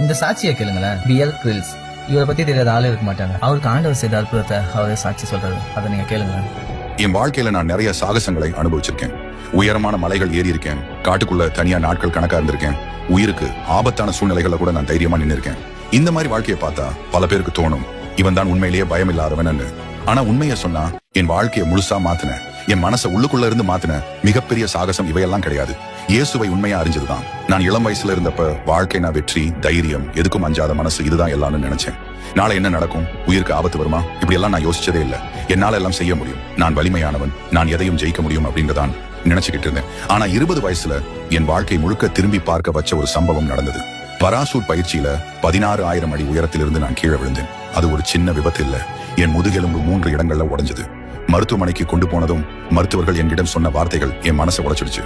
இந்த சாட்சியை கேளுங்களேன். Bear Grylls. இவரை பத்தி தெரியாத ஆளு இருக்க மாட்டாங்க. அவருக்கு ஆண்டவர் செய்த அற்புதத்தை அவரே சாட்சி சொல்றாரு. அதை நீங்க கேளுங்களேன். என் வாழ்க்கையில நான் நிறைய சாகசங்களை அனுபவிச்சிருக்கேன். உயரமான மலைகள் ஏறி இருக்கேன். காட்டுக்குள்ள தனியா நாட்கள் கணக்கா இருந்திருக்கேன். உயிருக்கு ஆபத்தான சூழ்நிலைகளை கூட நான் தைரியமா நின்று இருக்கேன். இந்த மாதிரி வாழ்க்கையை பார்த்தா பல பேருக்கு தோணும், இவன் தான் உண்மையிலேயே பயம் இல்லாதவன். ஆனா உண்மையை சொன்னா என் வாழ்க்கையை முழுசா மாத்தின, என் மனசை உள்ளுக்குள்ள இருந்து மாத்தின மிகப்பெரிய சாகசம் இவையெல்லாம் கிடையாது. இயேசுவை உண்மையா அறிஞ்சதுதான். நான் இளம் வயசுல இருந்தப்ப வாழ்க்கை நான் வெற்றி, தைரியம், எதுக்கும் அஞ்சாத மனசு, இதுதான் எல்லாம்னு நினைச்சேன். நாளை என்ன நடக்கும், உயிருக்கு ஆபத்து வருமா, இப்படி எல்லாம் நான் யோசிச்சதே இல்ல. என்னால எல்லாம் செய்ய முடியும், நான் வலிமையானவன், நான் எதையும் ஜெயிக்க முடியும் அப்படின்றதான் நினைச்சுக்கிட்டு இருந்தேன். ஆனா 20 வயசுல என் வாழ்க்கை முழுக்க திரும்பி பார்க்க வச்ச ஒரு சம்பவம் நடந்தது. பராசூட் பயிற்சியில 16,000 அடி உயரத்திலிருந்து நான் கீழே விழுந்தேன். அது ஒரு சின்ன விபத்து இல்ல, என் முதுகெலும்பு 3 இடங்கள்ல உடைஞ்சது. மருத்துவமனைக்கு கொண்டு போனதும் மருத்துவர்கள் என்னிடம் சொன்ன வார்த்தைகள் என் மனசை உடைச்சிடுச்சு.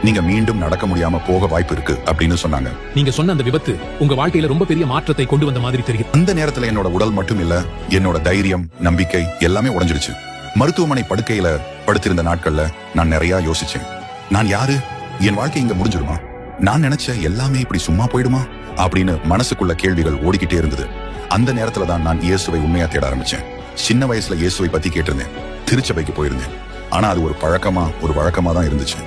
நீங்க மீண்டும் நடக்க முடியாம போக வாய்ப்பு இருக்கு அப்படின்னு சொன்னாங்க. நீங்க சொன்ன அந்த விபத்து உங்க வாழ்க்கையில ரொம்ப பெரிய மாற்றத்தை கொண்டு வந்த மாதிரி தெரியும். அந்த நேரத்துல என்னோட உடல் மட்டும் இல்ல, என்னோட தைரியம், நம்பிக்கை எல்லாமே உடைஞ்சிடுச்சு. மருத்துவமனை படுக்கையில படுத்திருந்த நாட்கள்ல நான் நிறைய யோசிச்சேன். நான் யாரு, என் வாழ்க்கை இங்க முடிஞ்சிருமா, நான் நினைச்ச எல்லாமே இப்படி சும்மா போயிடுமா அப்படின்னு மனசுக்குள்ள கேள்விகள் ஓடிக்கிட்டே இருந்தது. அந்த நேரத்துல தான் நான் இயேசுவை உண்மையா தேட ஆரம்பிச்சேன். சின்ன வயசுல இயேசுவை பத்தி கேட்டிருந்தேன், திருச்சபைக்கு போயிருந்தேன். ஆனா அது ஒரு பழக்கமா, ஒரு வழக்கமா தான் இருந்துச்சு.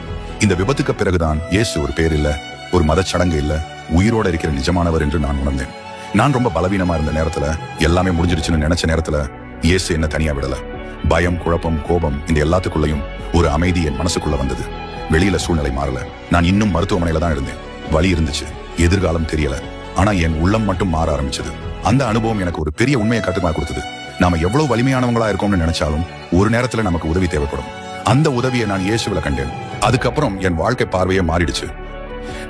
இந்த விபத்துக்கு பிறகுதான் இயேசு ஒரு பேர் இல்ல, ஒரு மதச்சடங்கு இல்ல, உயிரோட இருக்கிற நிஜமானவர் என்று நான் உணர்ந்தேன். நான் ரொம்ப பலவீனமா இருந்த நேரத்துல, எல்லாமே முடிஞ்சிருச்சுன்னு நினைச்ச நேரத்துல இயேசு என்ன தனியா விடல. பயம், குழப்பம், கோபம், இந்த எல்லாத்துக்குள்ளயும் ஒரு அமைதி என் மனசுக்குள்ள வந்தது. வெளியில சூழ்நிலை மாறல, நான் இன்னும் மருத்துவமனையில தான் இருந்தேன். வலி இருந்துச்சு, எதிர்காலம் தெரியல, ஆனா என் உள்ளம் மட்டும் மாற ஆரம்பிச்சது. அந்த அனுபவம் எனக்கு ஒரு பெரிய உண்மையை கட்டுமா கொடுத்தது. நாம எவ்வளவு வலிமையானவங்களா இருக்கோம்னு நினைச்சாலும் ஒரு நேரத்துல நமக்கு உதவி தேவைப்படும். அந்த உதவியை நான் இயேசுவில கண்டேன். அதுக்கப்புறம் என் வாழ்க்கை பார்வையே மாறிடுச்சு.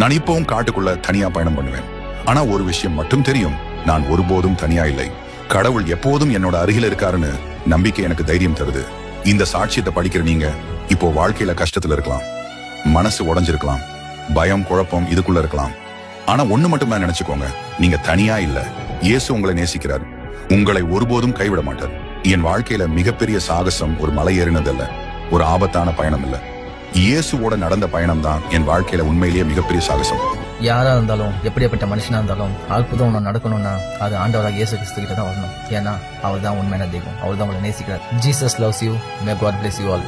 நான் இப்பவும் காட்டுக்குள்ள தனியா பயணம் பண்ணுவேன். ஆனா ஒரு விஷயம் மட்டும் தெரியும், நான் ஒருபோதும் தனியா இல்லை. கடவுள் எப்போதும் என்னோட அருகில இருக்காருன்னு நம்பிக்கை எனக்கு தைரியம் தருது. இந்த சாட்சியத்தை படிக்கிற நீங்க இப்போ வாழ்க்கையில கஷ்டத்துல இருக்கலாம், மனசு உடைஞ்சிருக்கலாம், பயம், குழப்பம் இதுக்குள்ள இருக்கலாம். ஆனா ஒண்ணு மட்டும் நான் நினைச்சுக்கோங்க, நீங்க தனியா இல்ல. இயேசு உங்களை நேசிக்கிறார், உங்களை ஒருபோதும் கைவிட மாட்டார். என் வாழ்க்கையில மிகப்பெரிய சாகசம் ஒரு மலை ஏறினதல்ல, ஒரு ஆபத்தான பயணம் இல்ல, இயேசுவோட நடந்த பயணம் தான் என் வாழ்க்கையில உண்மையிலேயே மிகப்பெரிய சாகசம். யாரா இருந்தாலும், எப்படியாப்பட்ட மனுஷனா இருந்தாலும், அற்புதம் ஒண்ணு நடக்கணும்னா அது ஆண்டவராக இயேசு கிறிஸ்து கிட்ட தான் வரணும். ஏன்னா அவர் தான் உண்மையான தெய்வம், அவர் தான் உங்களை நேசிக்கிறார். Jesus loves you. May God bless you all.